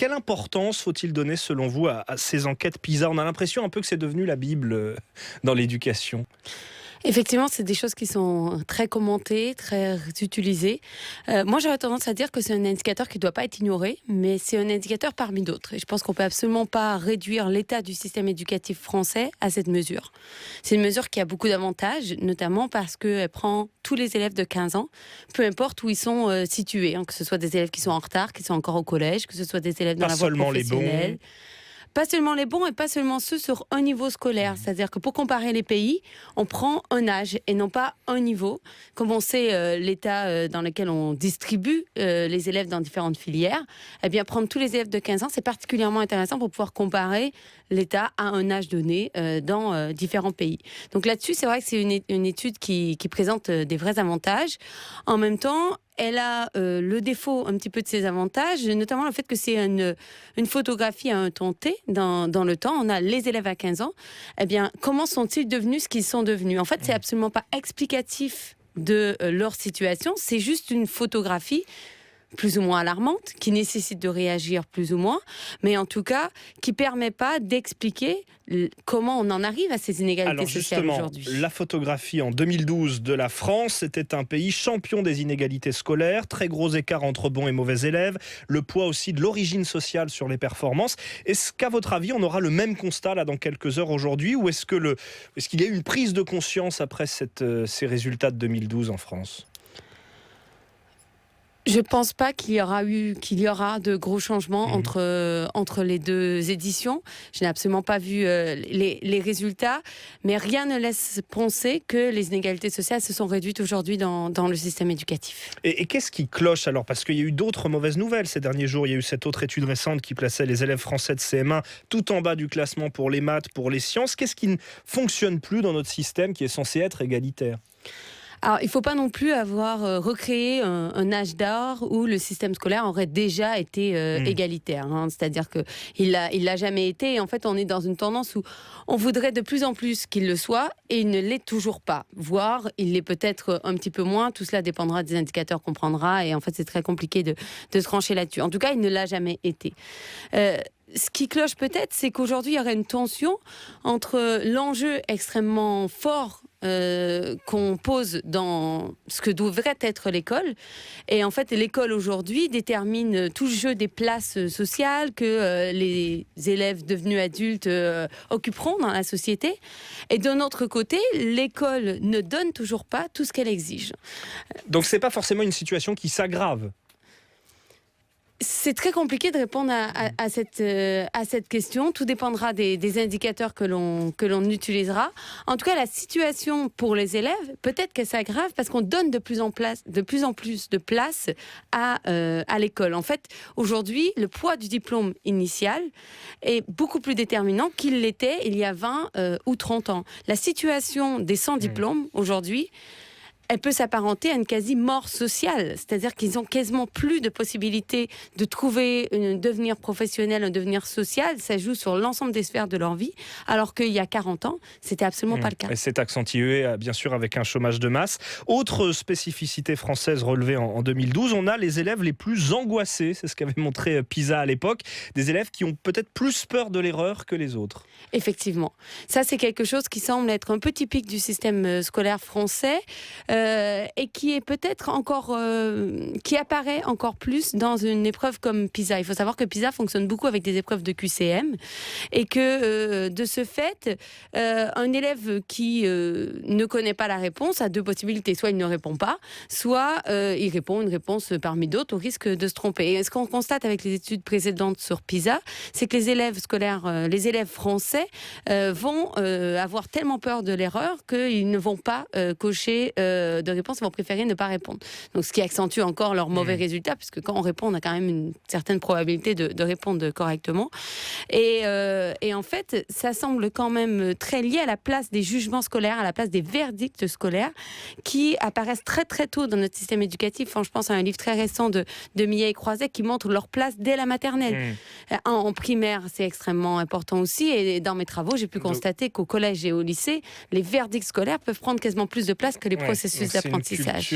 Quelle importance faut-il donner, selon vous, à ces enquêtes PISA? On a l'impression un peu que c'est devenu la Bible dans l'éducation. Effectivement, c'est des choses qui sont très commentées, très utilisées. Moi, j'aurais tendance à dire que c'est un indicateur qui ne doit pas être ignoré, mais c'est un indicateur parmi d'autres. Et je pense qu'on ne peut absolument pas réduire l'état du système éducatif français à cette mesure. C'est une mesure qui a beaucoup d'avantages, notamment parce qu'elle prend tous les élèves de 15 ans, peu importe où ils sont situés, que ce soit des élèves qui sont en retard, qui sont encore au collège, que ce soit des élèves dans Pas la voie seulement les professionnelle. bons. Pas seulement les bons et pas seulement ceux sur un niveau scolaire. C'est-à-dire que pour comparer les pays, on prend un âge et non pas un niveau. Comme on sait l'état dans lequel on distribue les élèves dans différentes filières, eh bien prendre tous les élèves de 15 ans, c'est particulièrement intéressant pour pouvoir comparer l'état à un âge donné dans différents pays. Donc là-dessus, c'est vrai que c'est une étude qui présente des vrais avantages. En même temps, elle a le défaut un petit peu de ses avantages, notamment le fait que c'est une photographie à un temps T dans le temps. On a les élèves à 15 ans. Eh bien, comment sont-ils devenus ce qu'ils sont devenus? En fait, c'est absolument pas explicatif de leur situation. C'est juste une photographie plus ou moins alarmante, qui nécessite de réagir plus ou moins, mais en tout cas, qui ne permet pas d'expliquer comment on en arrive à ces inégalités sociales aujourd'hui. La photographie en 2012 de la France, c'était un pays champion des inégalités scolaires, très gros écart entre bons et mauvais élèves, le poids aussi de l'origine sociale sur les performances. Est-ce qu'à votre avis, on aura le même constat là dans quelques heures aujourd'hui, ou est-ce qu'il y a eu une prise de conscience après ces résultats de 2012 en France ? Je ne pense pas qu'il y aura de gros changements entre les deux éditions. Je n'ai absolument pas vu les résultats, mais rien ne laisse penser que les inégalités sociales se sont réduites aujourd'hui dans le système éducatif. Et qu'est-ce qui cloche alors? Parce qu'il y a eu d'autres mauvaises nouvelles ces derniers jours. Il y a eu cette autre étude récente qui plaçait les élèves français de CM1 tout en bas du classement pour les maths, pour les sciences. Qu'est-ce qui ne fonctionne plus dans notre système qui est censé être égalitaire? Alors, il ne faut pas non plus avoir recréé un âge d'or où le système scolaire aurait déjà été égalitaire. C'est-à-dire qu'il l'a jamais été. Et en fait, on est dans une tendance où on voudrait de plus en plus qu'il le soit et il ne l'est toujours pas. Voire, il l'est peut-être un petit peu moins. Tout cela dépendra des indicateurs qu'on prendra. Et en fait, c'est très compliqué de se trancher là-dessus. En tout cas, il ne l'a jamais été. Ce qui cloche peut-être, c'est qu'aujourd'hui, il y aurait une tension entre l'enjeu extrêmement fort qu'on pose dans ce que devrait être l'école. Et en fait, l'école aujourd'hui détermine tout le jeu des places sociales que les élèves devenus adultes occuperont dans la société. Et d'un autre côté, l'école ne donne toujours pas tout ce qu'elle exige. Donc c'est pas forcément une situation qui s'aggrave. C'est très compliqué de répondre à cette question. Tout dépendra des indicateurs que l'on utilisera. En tout cas, la situation pour les élèves, peut-être qu'elle s'aggrave parce qu'on donne de plus en plus de place à l'école. En fait, aujourd'hui, le poids du diplôme initial est beaucoup plus déterminant qu'il l'était il y a 20 ou 30 ans. La situation des sans diplômes aujourd'hui, elle peut s'apparenter à une quasi-mort sociale. C'est-à-dire qu'ils ont quasiment plus de possibilités de trouver un devenir professionnel, un devenir social. Ça joue sur l'ensemble des sphères de leur vie, alors qu'il y a 40 ans, c'était absolument pas le cas. Et c'est accentué, bien sûr, avec un chômage de masse. Autre spécificité française relevée en 2012, on a les élèves les plus angoissés. C'est ce qu'avait montré PISA à l'époque. Des élèves qui ont peut-être plus peur de l'erreur que les autres. Effectivement. Ça, c'est quelque chose qui semble être un peu typique du système scolaire français. Et qui est peut-être encore, qui apparaît encore plus dans une épreuve comme PISA. Il faut savoir que PISA fonctionne beaucoup avec des épreuves de QCM et que de ce fait, un élève qui ne connaît pas la réponse a deux possibilités. Soit il ne répond pas, soit il répond une réponse parmi d'autres au risque de se tromper. Et ce qu'on constate avec les études précédentes sur PISA, c'est que les élèves scolaires, les élèves français vont avoir tellement peur de l'erreur qu'ils ne vont pas cocher de réponse, ils vont préférer ne pas répondre. Donc, ce qui accentue encore leurs mauvais résultats, puisque quand on répond, on a quand même une certaine probabilité de répondre correctement. Et en fait, ça semble quand même très lié à la place des jugements scolaires, à la place des verdicts scolaires, qui apparaissent très très tôt dans notre système éducatif. Enfin, je pense à un livre très récent de Millet et Croiset qui montre leur place dès la maternelle. En primaire, c'est extrêmement important aussi. Et dans mes travaux, j'ai pu constater qu'au collège et au lycée, les verdicts scolaires peuvent prendre quasiment plus de place que les processus d'apprentissage.